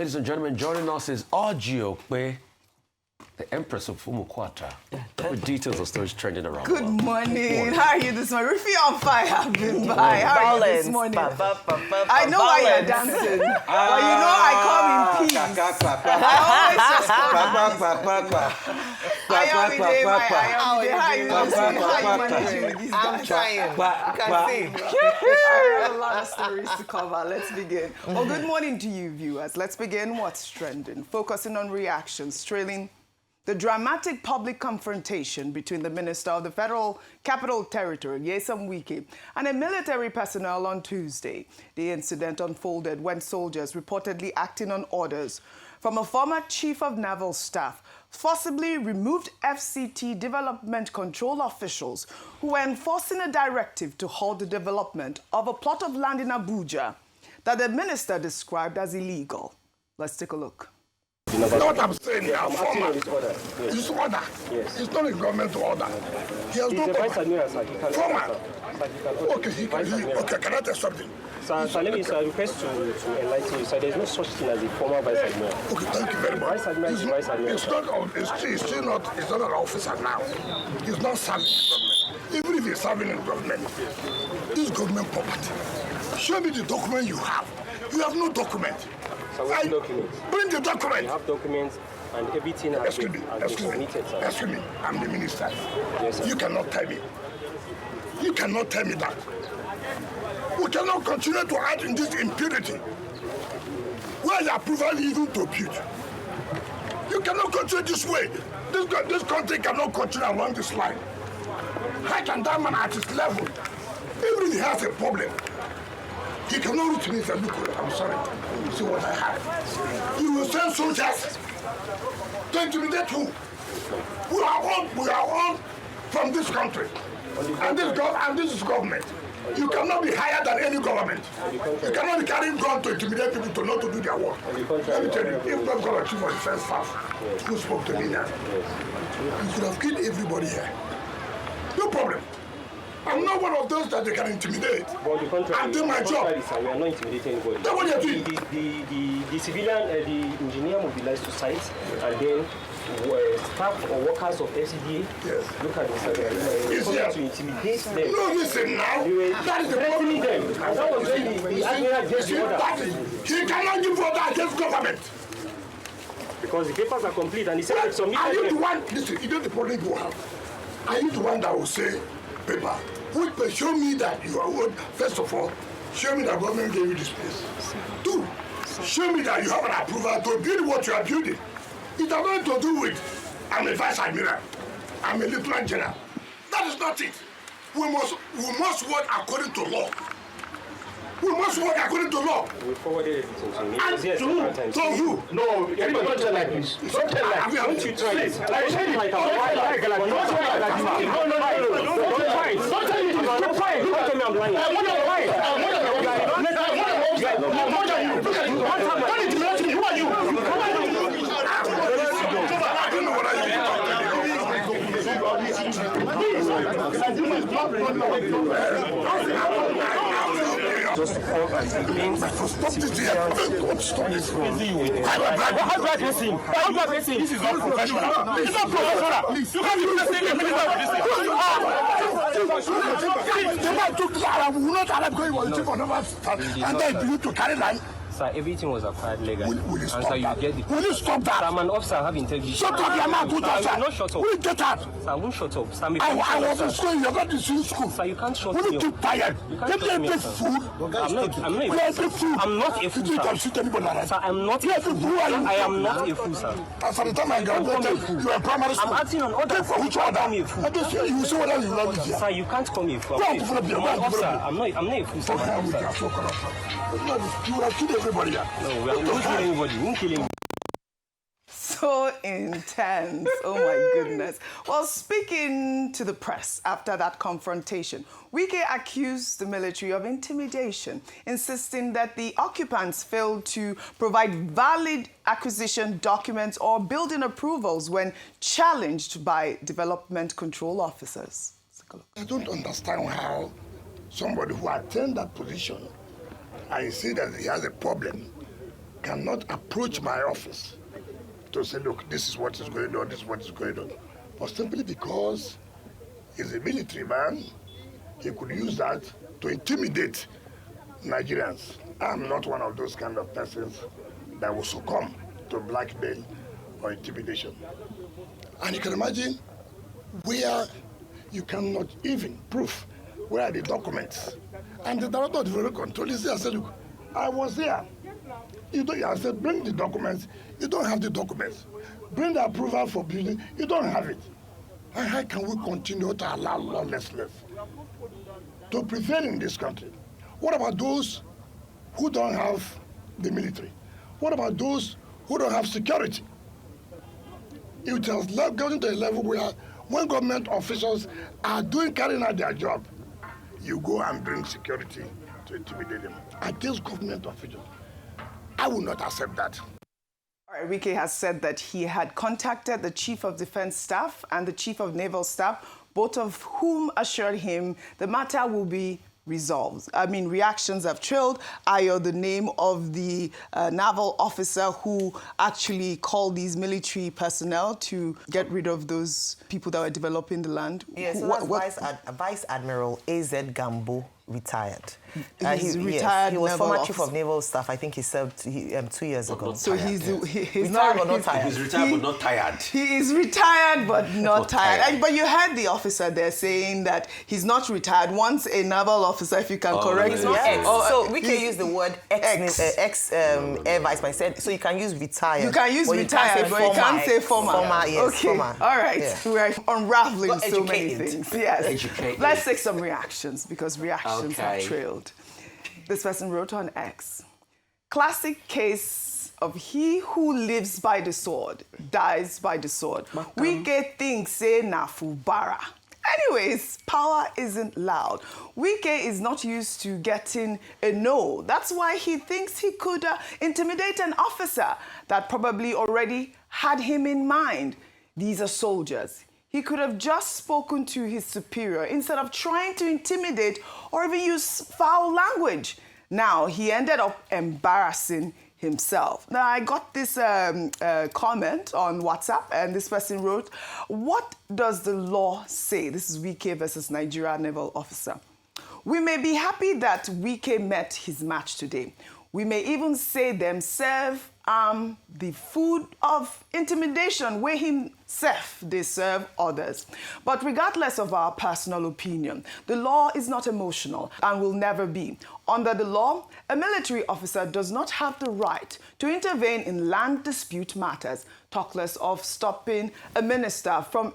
ladies and gentlemen, joining us is OjyOkpe, the Empress of Umukwata, with details of stories trending around the world. Good morning. How are you this morning? Rufi on fire have been by. How are you this morning? I know why you're dancing, but you know I come in peace. I always just How are you managing with these guys? I'm trying. You can see. I have a lot of stories to cover. Let's begin. Well, good morning to you, viewers. Let's begin what's trending, focusing on reactions trailing the dramatic public confrontation between the Minister of the Federal Capital Territory, Nyesom Wike, and a military personnel on Tuesday. The incident unfolded when soldiers, reportedly acting on orders from a former Chief of Naval Staff, forcibly removed FCT development control officials who were enforcing a directive to halt the development of a plot of land in Abuja that the minister described as illegal. Let's take a look. You know what I'm saying now, former. It's order. Yes. It's not a government order. He has no former. Okay, can I tell something? Sir, let me request to enlighten you. Sir, there's no such thing as a former vice admiral. Okay, thank you very much. Vice admiral is vice admiral. It's not an officer now. He's not serving the government. Even if he's serving in government, this is government property. Show me the document you have. You have no document. So we have documents. Bring the document. We have documents and everything has been submitted, sir. Excuse me, I'm the minister. Yes, sir. You cannot tell me. You cannot tell me that. We cannot continue to act in this impunity. Where is approval even to build? You cannot continue this way. This country cannot continue along this line. How can that man at his level, even if he has a problem, he cannot reach me and say, look, I'm sorry, you see what I have. You will send soldiers to intimidate who? We are all from this country. And this is government. You cannot be higher than any government. You cannot be carrying gun to intimidate people to not to do their work. Let me tell you, if not going to chief of defense staff who spoke to me now, you could have killed everybody here. No problem. I'm not one of those that they can intimidate. I'm doing my job. We are not intimidating anybody. That's what you're doing. The civilian, the engineer mobilized to site, and then staff or workers of FCDA look at this to intimidate them. No, listen now. That is the threatening them. And that was when the admiral gave the order. He cannot give order against government. Because the papers are complete and he said it's submitted. Are you the one, listen, you know the problem you have? Are you the one that will say, paper, show me that you are old? First of all, show me that government gave you this place. Two, show me that you have an approval to build what you are building. It has nothing to do with, I'm a vice admiral, I'm a lieutenant general. That is not it. We must work according to law. We must work according to law. We forwarded it to me. And to who? No, everybody don't tell like this. Don't tell like this. Don't you try this. Don't tell like that. Don't tell like this. No. Don't try it. Don't tell me this. Don't try it. Don't tell me I'm lying. I'm not lying. I'm not lying. Look at you. Who are you? Just to call and complain. Stop this here. Stop this. How do I address him? How do I address him? This is not professional. It's not professional. You can't be president and minister of this thing. We will not allow going to chief of naval staff and then you to carry line. Sir, everything was acquired legally. Will you stop and so that? You get the Will you stop that? Sir, I'm an officer, I have integrity. Shut up, your mouth, good officer. I will not shut up. Will you get out? Sir, I won't shut up. Sir, I was in school, you're not in school. Sir, you can't shut me up. Will you keep quiet? You can't shut me up, sir. Food. I'm not a fool. I'm not a fool, You sir. can shoot anybody like that. Sir, I'm not a fool. I am not a fool, sir. As for the time I graduated, you were primary school. I'm acting on orders. For which order? You will see whether you love it here. Sir, you can't call me a fool. I'm an officer. I'm not a fool, sir. You will have killed everybody here. No, we won't kill anybody. We won't kill anybody. So intense. Oh my goodness. Well, speaking to the press after that confrontation, Wike accused the military of intimidation, insisting that the occupants failed to provide valid acquisition documents or building approvals when challenged by development control officers. Let's take a look. I don't understand how somebody who attained that position and see that he has a problem cannot approach my office to say, look, this is what is going on, this is what is going on. But simply because he's a military man, he could use that to intimidate Nigerians. I'm not one of those kind of persons that will succumb to blackmail or intimidation. And you can imagine where you cannot even prove where are the documents. And the director of the Revenue Control is there. I said, look, I was there. I said, bring the documents. You don't have the documents. Bring the approval for building. You don't have it. And how can we continue to allow lawlessness to prevail in this country? What about those who don't have the military? What about those who don't have security? It has gotten to a level where when government officials are carrying out their job, you go and bring security to intimidate them against government officials. I will not accept that. All right, Wike has said that he had contacted the Chief of Defense Staff and the Chief of Naval Staff, both of whom assured him the matter will be resolved. I mean, reactions have trailed. Ayo, the name of the naval officer who actually called these military personnel to get rid of those people that were developing the land. Yes, so that's Vice Admiral A.Z. Gambo, retired. He's retired. Yes, he was former officer. Chief of Naval Staff. I think he served 2 years ago. So he's retired not, but not tired. He's retired but not tired. He is retired but not tired. But you heard the officer there saying that he's not retired. Once a naval officer, if you can correct He's me. not ex. So we can use the word ex Air Vice President. So you can use retired. You can use retired, but you can't say former. Yes, okay. former. All right. Yeah. We're unraveling But so many educated. things. Yes. Educated. Let's take some reactions because reactions have trailed. This person wrote on X, classic case of he who lives by the sword dies by the sword. Wike thinks say na fubara. Anyways, power isn't loud. Wike is not used to getting a no. That's why he thinks he could intimidate an officer that probably already had him in mind. These are soldiers. He could have just spoken to his superior instead of trying to intimidate or even use foul language. Now, he ended up embarrassing himself. Now, I got this comment on WhatsApp, and this person wrote, what does the law say? This is Wike versus Nigeria naval officer. We may be happy that Wike met his match today. We may even say them serve the food of intimidation where himself they serve others. But regardless of our personal opinion, the law is not emotional and will never be. Under the law, a military officer does not have the right to intervene in land dispute matters, talk less of stopping a minister from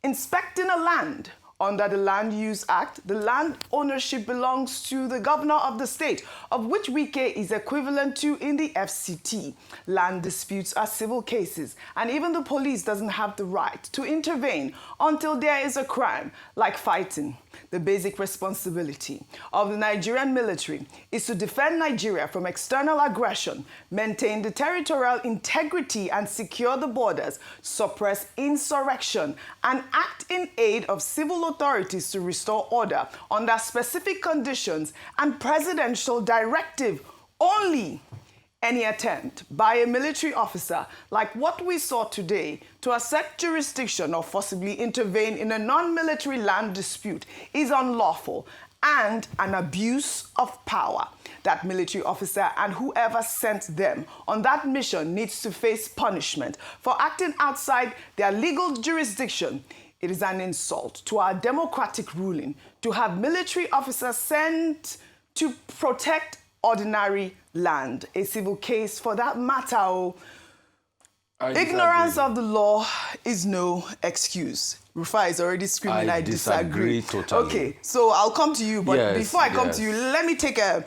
inspecting a land. Under the Land Use Act, the land ownership belongs to the governor of the state, of which Wike is equivalent to in the FCT. Land disputes are civil cases, and even the police doesn't have the right to intervene until there is a crime, like fighting. The basic responsibility of the Nigerian military is to defend Nigeria from external aggression, maintain the territorial integrity and secure the borders, suppress insurrection, and act in aid of civil authorities to restore order under specific conditions and presidential directive only. Any attempt by a military officer like what we saw today to assert jurisdiction or forcibly intervene in a non-military land dispute is unlawful and an abuse of power. That military officer and whoever sent them on that mission needs to face punishment for acting outside their legal jurisdiction. It is an insult to our democratic ruling to have military officers sent to protect ordinary land, a civil case for that matter. Ignorance of the law is no excuse. Rufai is already screaming, I disagree. Totally. Okay, so I'll come to you, but Yes, before I come yes. to you, let me take a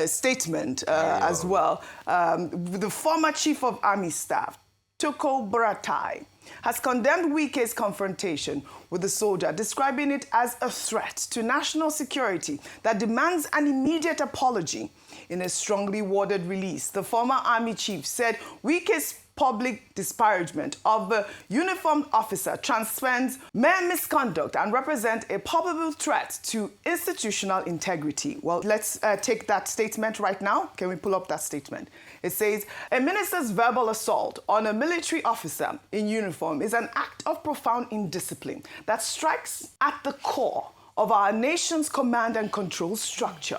statement as well. The former Chief of Army Staff, Tukur Buratai, has condemned Wike's confrontation with the soldier, describing it as a threat to national security that demands an immediate apology. In a strongly worded release, the former army chief said Wike's public disparagement of the uniformed officer transcends mere misconduct and represents a palpable threat to institutional integrity. Well, let's take that statement right now. Can we pull up that statement? It says, a minister's verbal assault on a military officer in uniform is an act of profound indiscipline that strikes at the core of our nation's command and control structure.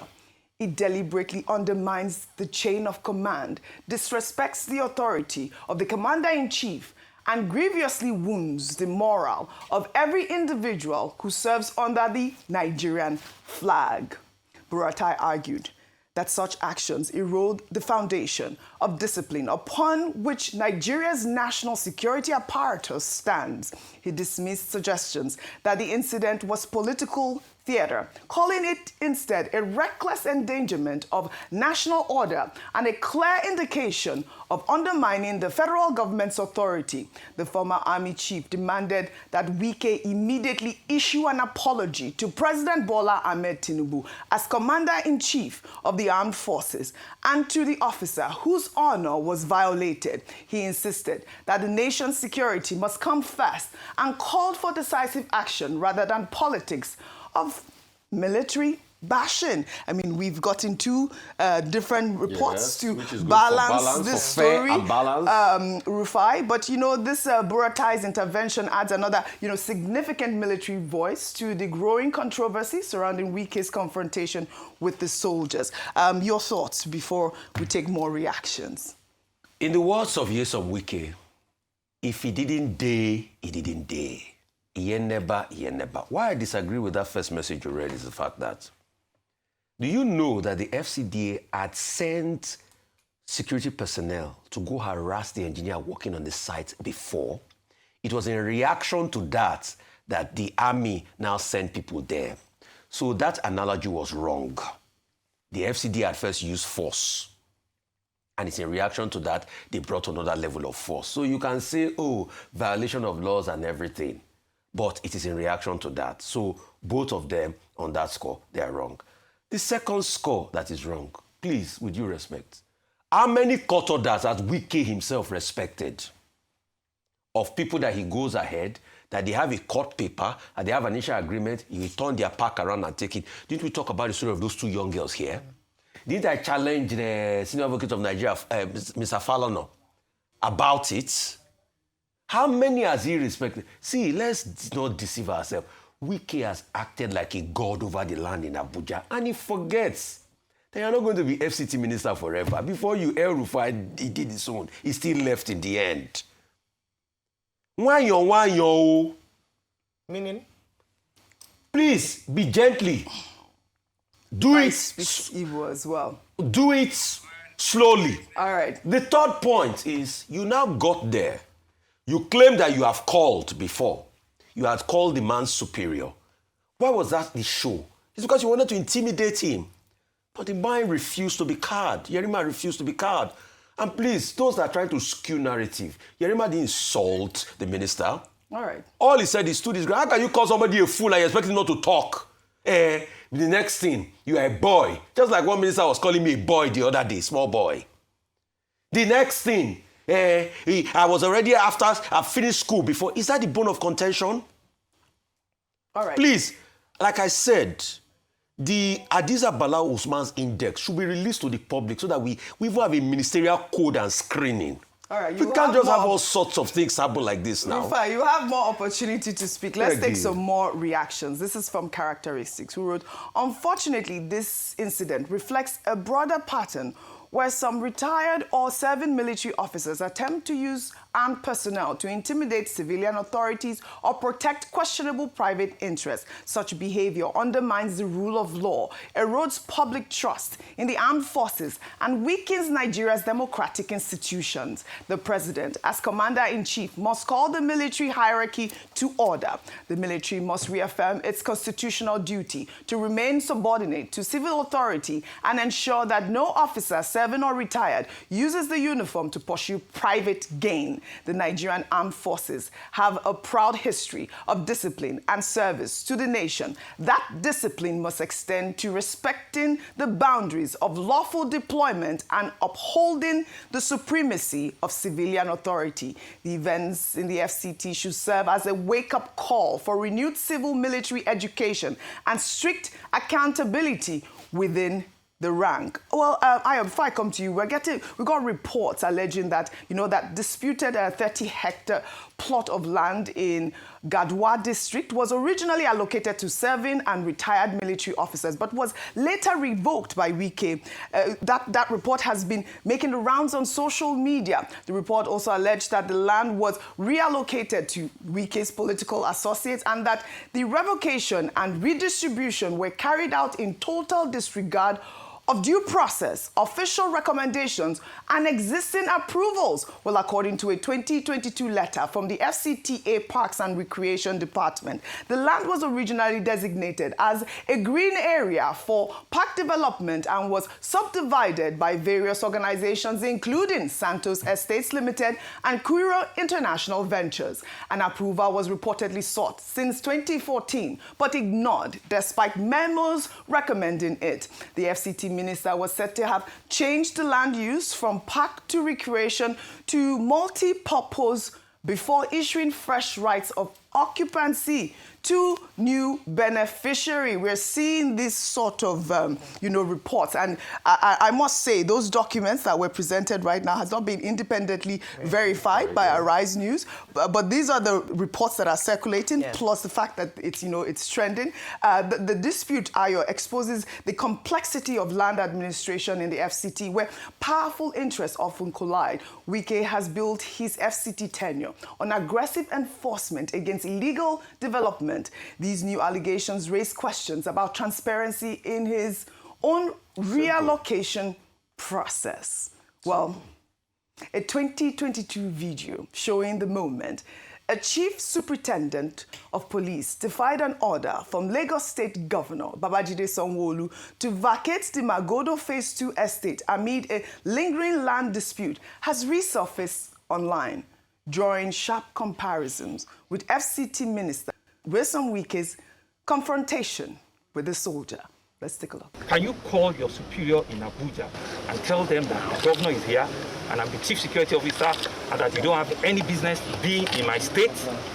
It deliberately undermines the chain of command, disrespects the authority of the commander-in-chief, and grievously wounds the morale of every individual who serves under the Nigerian flag. Buratai argued that such actions erode the foundation of discipline upon which Nigeria's national security apparatus stands. He dismissed suggestions that the incident was political theater, calling it instead a reckless endangerment of national order and a clear indication of undermining the federal government's authority. The former army chief demanded that Wike immediately issue an apology to President Bola Ahmed Tinubu as commander-in-chief of the armed forces and to the officer whose honor was violated. He insisted that the nation's security must come first and called for decisive action rather than politics of military bashing. I mean, we've gotten two different reports to balance this story, Rufai. But, you know, this Buratai's intervention adds another, significant military voice to the growing controversy surrounding Wike's confrontation with the soldiers. Your thoughts before we take more reactions? In the words of Nyesom Wike, if he didn't dare, he didn't dare. Ye never. Why I disagree with that first message you read is the fact that, do you know that the FCDA had sent security personnel to go harass the engineer working on the site before? It was in reaction to that the army now sent people there. So that analogy was wrong. The FCDA at first used force. And it's in reaction to that they brought another level of force. So you can say, oh, violation of laws and everything. But it is in reaction to that. So both of them, on that score, they are wrong. The second score that is wrong, please, with due respect, how many court orders has Wike himself respected of people that he goes ahead, that they have a court paper, and they have an initial agreement, he will turn their pack around and take it? Didn't we talk about the story of those two young girls here? Didn't I challenge the senior advocate of Nigeria, Mr. Falono, about it? How many has he respected? See, let's not deceive ourselves. Wike has acted like a god over the land in Abuja, and he forgets that you're not going to be FCT minister forever. Before you, El Rufai, he did his own. He still left in the end. Wanyo. Meaning? Please, be gently. Do it. Speak evil as well. Do it slowly. All right. The third point is, you now got there. You claim that you have called before. You had called the man superior. Why was that the show? It's because you wanted to intimidate him. But the man refused to be cowed. Yerima refused to be cowed. And please, those that are trying to skew narrative, Yerima didn't insult the minister. All right. All he said is, stood his ground. How can you call somebody a fool and you expect him not to talk? The next thing, you are a boy. Just like one minister was calling me a boy the other day, small boy. The next thing, I was already after I finished school before. Is that the bone of contention? All right. Please, like I said, the Hadiza Bala Usman's index should be released to the public so that we even have a ministerial code and screening. All right. We can't just have all sorts of things happen like this now. Rufai, you have more opportunity to speak. Let's take some more reactions. This is from Characteristics, who wrote, unfortunately, this incident reflects a broader pattern where some retired or serving military officers attempt to use armed personnel to intimidate civilian authorities or protect questionable private interests. Such behavior undermines the rule of law, erodes public trust in the armed forces, and weakens Nigeria's democratic institutions. The president, as commander-in-chief, must call the military hierarchy to order. The military must reaffirm its constitutional duty to remain subordinate to civil authority and ensure that no officer serving or retired uses the uniform to pursue private gain. the Nigerian Armed Forces have a proud history of discipline and service to the nation. That discipline must extend to respecting the boundaries of lawful deployment and upholding the supremacy of civilian authority. The events in the FCT should serve as a wake-up call for renewed civil-military education and strict accountability within the rank. Well, before I come to you, we got reports alleging that, that disputed 30-hectare plot of land in Gaduwa District was originally allocated to serving and retired military officers, but was later revoked by Wike. That report has been making the rounds on social media. The report also alleged that the land was reallocated to Wike's political associates and that the revocation and redistribution were carried out in total disregard of due process, official recommendations, and existing approvals. Well, according to a 2022 letter from the FCTA Parks and Recreation Department, the land was originally designated as a green area for park development and was subdivided by various organizations, including Santos Estates Limited and Quiro International Ventures. An approval was reportedly sought since 2014, but ignored despite memos recommending it. The FCT Minister was said to have changed the land use from park to recreation to multi-purpose before issuing fresh rights of occupancy to new beneficiary. We're seeing this sort of, reports. And I must say, those documents that were presented right now has not been independently verified by Arise News. But these are the reports that are circulating, plus the fact that it's trending. The dispute, Ayo, exposes the complexity of land administration in the FCT, where powerful interests often collide. Wike has built his FCT tenure on aggressive enforcement against illegal development. These new allegations raise questions about transparency in his own reallocation process. Well, a 2022 video showing the moment a chief superintendent of police defied an order from Lagos State Governor Babajide Sanwo-Olu to vacate the Magodo Phase 2 estate amid a lingering land dispute has resurfaced online, drawing sharp comparisons with FCT Minister Nyesom Wike's confrontation with the soldier. Let's take a look. Can you call your superior in Abuja and tell them that the governor is here and I'm the chief security officer and that you don't have any business being in my state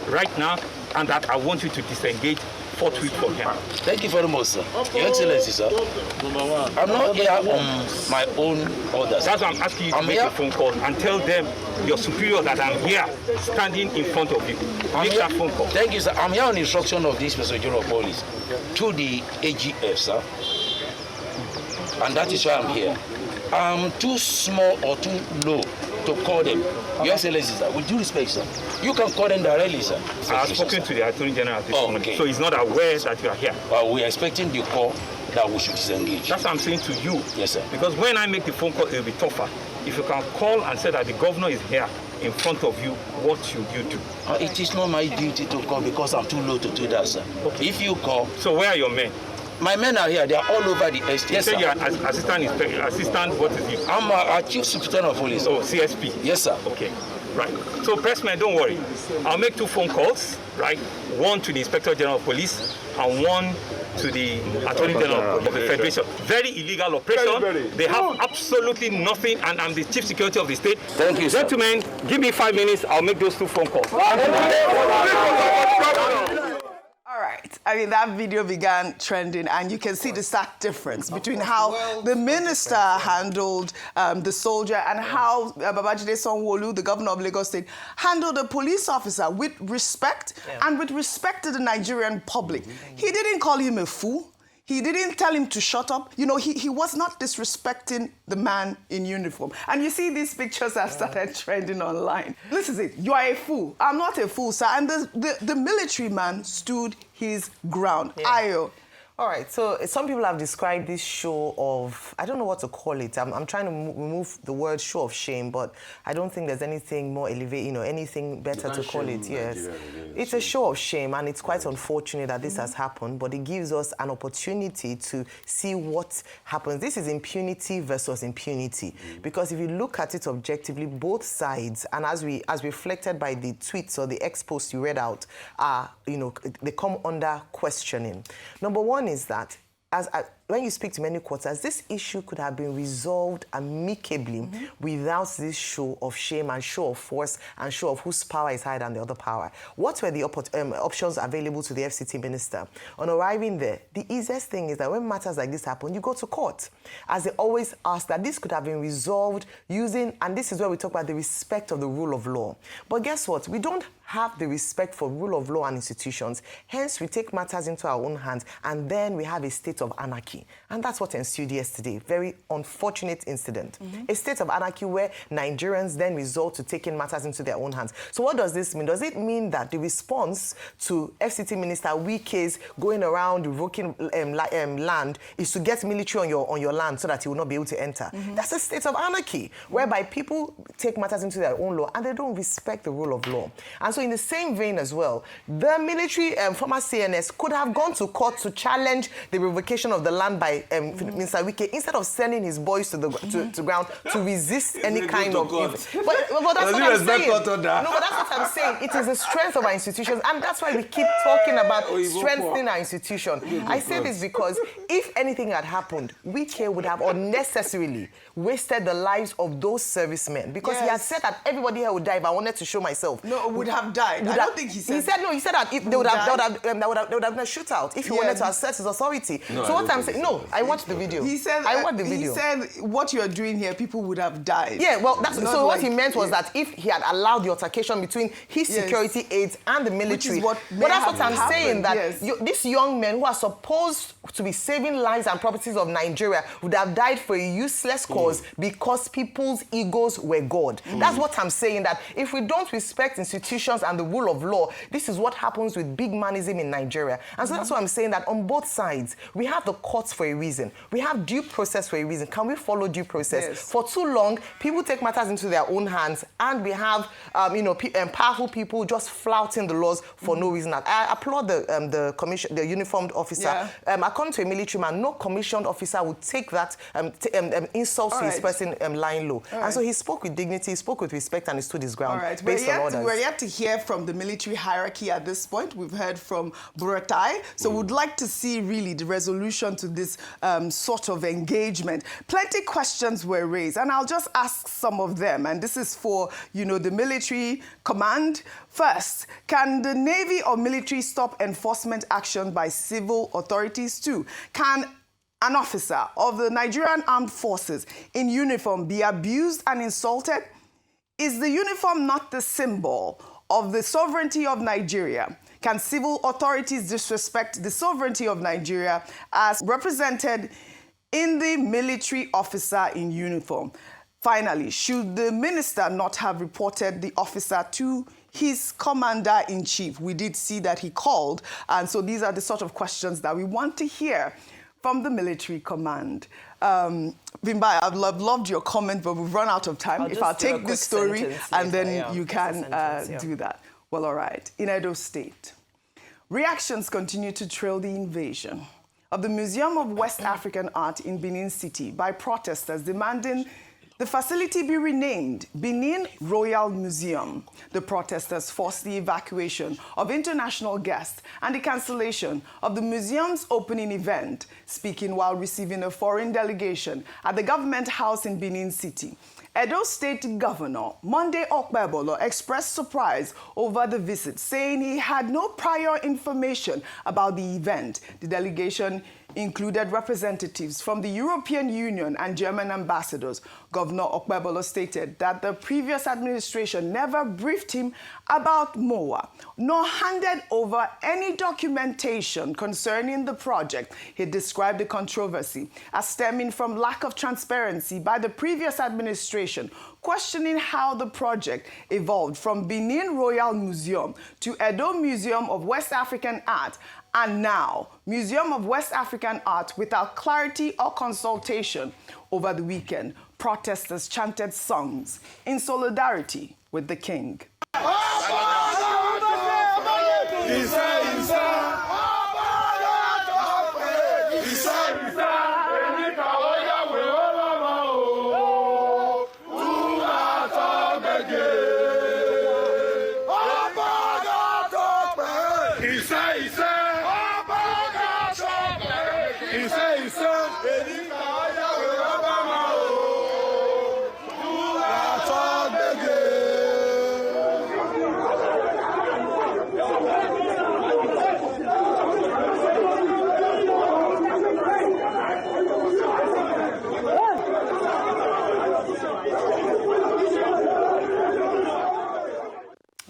right now and that I want you to disengage forthwith from him? Thank you very much, sir. Your Excellency, sir. I'm not here on my own orders. That's why I'm asking you to make a phone call and tell them, your superior, that I'm here standing in front of you. Make that phone call. Thank you, sir. I'm here on instruction of this Inspector General of Police to the AGF, sir. And that is why I'm here. I'm too small or too low to call them. Your Excellency, sir, with due respect, sir, you can call them directly, sir. I have spoken to the Attorney General this morning, so he's not aware that you are here. We're expecting the call that we should disengage. That's what I'm saying to you. Yes, sir. Because when I make the phone call, it'll be tougher. If you can call and say that the governor is here in front of you, what should you do? It is not my duty to call because I'm too low to do that, sir. Okay. If you call... So where are your men? My men are here. They are all over the estate. Yes, sir. You're assistant, what is it? I'm a chief superintendent of police. Oh, CSP. Yes, sir. Okay, right. So, pressman, don't worry. I'll make 2 phone calls, right? One to the Inspector General of Police and one to the Attorney General of the Federation. Very illegal operation. They have absolutely nothing, and I'm the chief security of the state. Thank you, sir. Gentlemen, give me 5 minutes. I'll make those 2 phone calls. All right. I mean, that video began trending, and you can see the stark difference between how the minister handled the soldier and how Babajide Sanwo-Olu, the governor of Lagos State, handled a police officer with respect and with respect to the Nigerian public. He didn't call him a fool. He didn't tell him to shut up. You know, he was not disrespecting the man in uniform. And you see these pictures have started trending online. This is it. You are a fool. I'm not a fool, sir. And the military man stood his ground. Ayo, All right, so some people have described this show of, I don't know what to call it. I'm trying to remove the word show of shame, but I don't think there's anything more elevated, anything better to call it. Yes, it's a show of shame, and it's quite unfortunate that this has happened, but it gives us an opportunity to see what happens. This is impunity versus impunity, because if you look at it objectively, both sides, and as reflected by the tweets or the ex posts you read out, are, they come under questioning. Number one is that when you speak to many quarters, this issue could have been resolved amicably without this show of shame and show of force and show of whose power is higher than the other power. What were the options available to the FCT minister? On arriving there, the easiest thing is that when matters like this happen, you go to court. As they always ask, that this could have been resolved using, and this is where we talk about the respect of the rule of law. But guess what? We don't have the respect for rule of law and institutions. Hence, we take matters into our own hands, and then we have a state of anarchy. And that's what ensued yesterday. Very unfortunate incident. A state of anarchy where Nigerians then resort to taking matters into their own hands. So what does this mean? Does it mean that the response to FCT Minister Wike's going around revoking land is to get military on your land so that he will not be able to enter? That's a state of anarchy, whereby people take matters into their own law and they don't respect the rule of law. And so in the same vein as well, the military, former CNS, could have gone to court to challenge the revocation of the land by Minister Wike, instead of sending his boys to the ground to resist any kind of... But that's what I'm saying. No, but that's what I'm saying. It is the strength of our institutions, and that's why we keep talking about strengthening our institution. I say this because if anything had happened, Wike would have unnecessarily wasted the lives of those servicemen, because he had said that everybody here would die if I wanted to show myself. No, would have died. I don't think he said... He said that if they would have been a shootout if he wanted to assert his authority. No, so what I'm saying... No, I watched the video. He said... I watched the video. He said, what you're doing here, people would have died. Yeah, well, so what he meant was that if he had allowed the altercation between his security aides and the military... But that's what I'm saying, that these young men who are supposed to be saving lives and properties of Nigeria would have died for a useless cause because people's egos were God. That's what I'm saying, that if we don't respect institutions and the rule of law, this is what happens with big manism in Nigeria. And so that's why I'm saying that on both sides, we have the courts for a reason. We have due process for a reason. Can we follow due process? Yes. For too long, people take matters into their own hands, and we have, powerful people just flouting the laws for no reason. I applaud the uniformed officer. According to a military man, no commissioned officer would take that insult to his person lying low. And so he spoke with dignity, he spoke with respect, and he stood his ground based on orders. We're yet to hear from the military hierarchy at this point. We've heard from Buratai. So we'd like to see really the resolution to this sort of engagement. Plenty questions were raised, and I'll just ask some of them. And this is for, the military command. First, can the Navy or military stop enforcement action by civil authorities too? Can an officer of the Nigerian Armed Forces in uniform be abused and insulted? Is the uniform not the symbol of the sovereignty of Nigeria? Can civil authorities disrespect the sovereignty of Nigeria as represented in the military officer in uniform? Finally, should the minister not have reported the officer to his commander-in-chief? We did see that he called, and so these are the sort of questions that we want to hear from the military command. Bimba, I've loved your comment, but we've run out of time. I'll take this story and then you can do that. Well, all right. In Edo State, reactions continue to trail the invasion of the Museum of West African Art in Benin City by protesters demanding the facility be renamed Benin Royal Museum. The protesters forced the evacuation of international guests and the cancellation of the museum's opening event, speaking while receiving a foreign delegation at the government house in Benin City. Edo State Governor Monday Okpebholo expressed surprise over the visit, saying he had no prior information about the event. The delegation included representatives from the European Union and German ambassadors. Governor Okpebholo stated that the previous administration never briefed him about MOA, nor handed over any documentation concerning the project. He described the controversy as stemming from lack of transparency by the previous administration, questioning how the project evolved from Benin Royal Museum to Edo Museum of West African Art, And now, Museum of West African Art without clarity or consultation. Over the weekend, protesters chanted songs in solidarity with the king.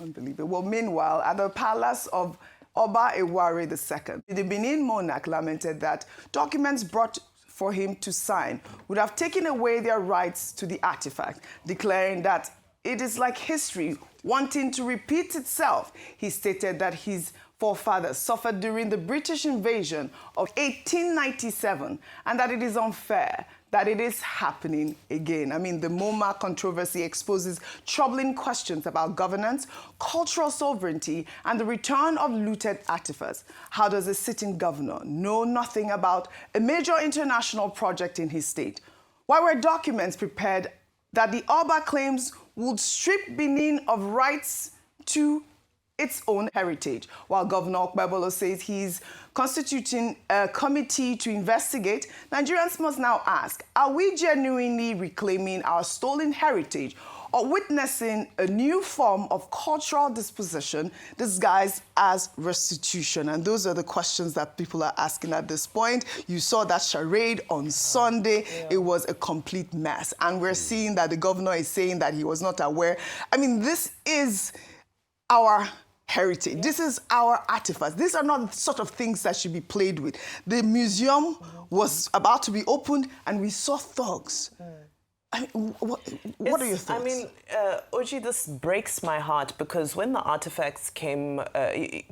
Unbelievable. Meanwhile, at the palace of Oba Eware II, the Benin monarch lamented that documents brought for him to sign would have taken away their rights to the artifact, declaring that it is like history wanting to repeat itself. He stated that his forefathers suffered during the British invasion of 1897 and that it is unfair that it is happening again. I mean, the MoMA controversy exposes troubling questions about governance, cultural sovereignty, and the return of looted artifacts. How does a sitting governor know nothing about a major international project in his state? Why were documents prepared that the Oba claims would strip Benin of rights to its own heritage, while Governor Okpebholo says he's constituting a committee to investigate? Nigerians must now ask, are we genuinely reclaiming our stolen heritage or witnessing a new form of cultural disposition disguised as restitution? And those are the questions that people are asking at this point. You saw that charade on Sunday. Yeah. It was a complete mess. And we're seeing that the governor is saying that he was not aware. I mean, this is our heritage. Yeah. This is our artifacts. These are not the sort of things that should be played with. The museum was about to be opened and we saw thugs. I mean, what are your thoughts? I mean, Oji, this breaks my heart because when the artifacts came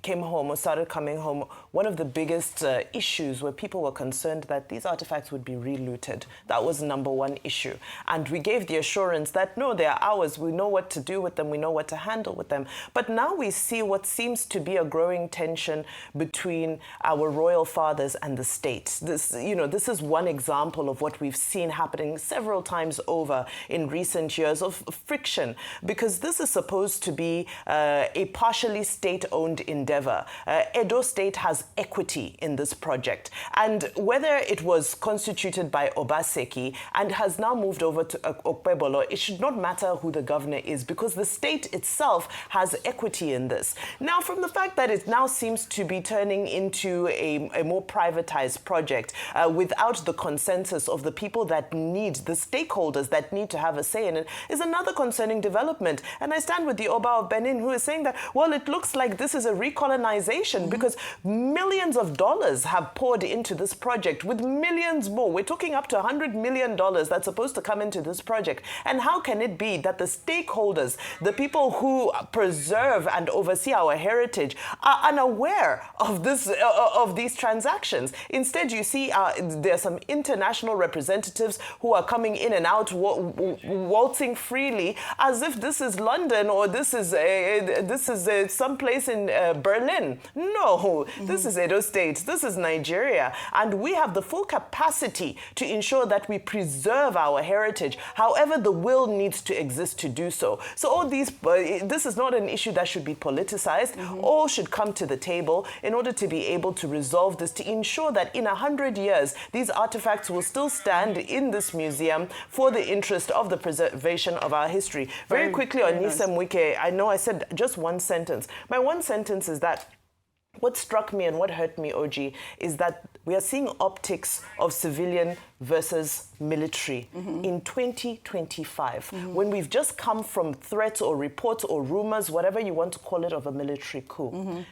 home or started coming home, one of the biggest issues where people were concerned that these artifacts would be relooted. That was number one issue. And we gave the assurance that, no, they are ours. We know what to do with them. We know what to handle with them. But now we see what seems to be a growing tension between our royal fathers and the state. This is one example of what we've seen happening several times over in recent years of friction, because this is supposed to be a partially state-owned endeavor. Edo State has equity in this project, and whether it was constituted by Obaseki and has now moved over to Okpebholo, it should not matter who the governor is, because the state itself has equity in this. Now, from the fact that it now seems to be turning into a more privatized project without the consensus of the people that need, the stakeholders that need to have a say in it, is another concerning development. And I stand with the Oba of Benin, who is saying that, well, it looks like this is a recolonization because millions of dollars have poured into this project, with millions more. We're talking up to $100 million that's supposed to come into this project. And how can it be that the stakeholders, the people who preserve and oversee our heritage, are unaware of this, of these transactions? Instead, you see there are some international representatives who are coming in and out, waltzing freely, as if this is London or this is some place in Berlin. No, this is Edo State. This is Nigeria, and we have the full capacity to ensure that we preserve our heritage. However, the will needs to exist to do so. So all these, this is not an issue that should be politicized. All should come to the table in order to be able to resolve this, to ensure that in 100 years these artifacts will still stand in this museum for the interest of the preservation of our history. Very quickly on Nyesom Wike, I know I said just one sentence. My one sentence is that what struck me and what hurt me, Oji, is that we are seeing optics of civilian versus military in 2025, when we've just come from threats or reports or rumors, whatever you want to call it, of a military coup.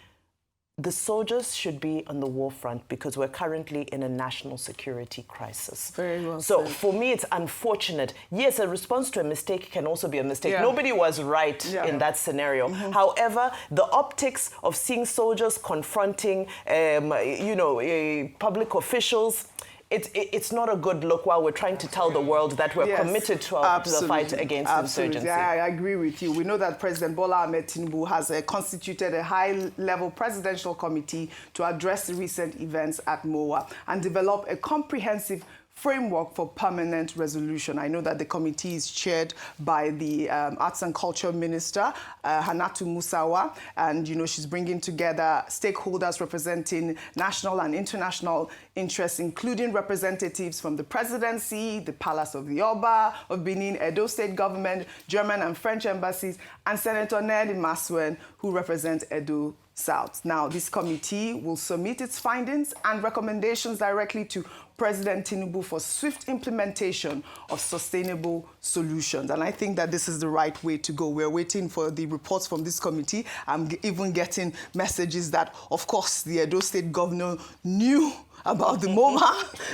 the soldiers should be on the war front because we're currently in a national security crisis. Very well So said. for me, it's unfortunate. Yes, a response to a mistake can also be a mistake. Yeah. Nobody was right in that scenario. However, the optics of seeing soldiers confronting, public officials, it's not a good look while we're trying to tell the world that we're committed to the fight against insurgency. I agree with you. We know that President Bola Ahmed Tinubu has constituted a high-level presidential committee to address the recent events at MOA and develop a comprehensive framework for permanent resolution. I know that the committee is chaired by the Arts and Culture Minister, Hannatu Musawa, and she's bringing together stakeholders representing national and international interests, including representatives from the presidency, the Palace of the Oba of Benin, Edo State government, German and French embassies, and Senator Ned Maswen, who represents Edo South. Now, this committee will submit its findings and recommendations directly to President Tinubu for swift implementation of sustainable solutions. And I think that this is the right way to go. We're waiting for the reports from this committee. I'm even getting messages that, of course, the Edo State governor knew about the MoMA.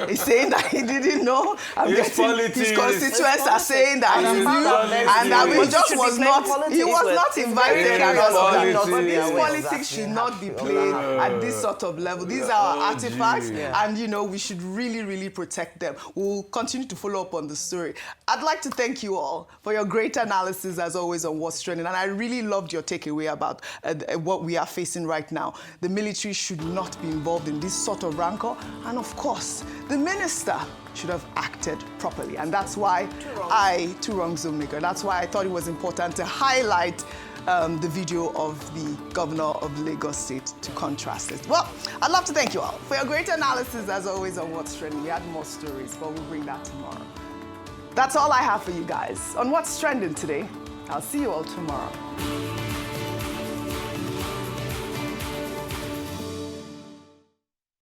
He's saying that he didn't know. His constituents are saying that he knew, and that he was not invited. But these politics should not be played at this sort of level. These are our artifacts, and we should really protect them. We'll continue to follow up on the story. I'd like to thank you all for your great analysis, as always, on what's trending, and I really loved your takeaway about what we are facing right now. The military should not be involved in this sort of rancor. And of course, the minister should have acted properly. And that's why two wrongs don't make right. That's why I thought it was important to highlight the video of the governor of Lagos State to contrast it. Well, I'd love to thank you all for your great analysis, as always, on what's trending. We had more stories, but we'll bring that tomorrow. That's all I have for you guys on what's trending today. I'll see you all tomorrow.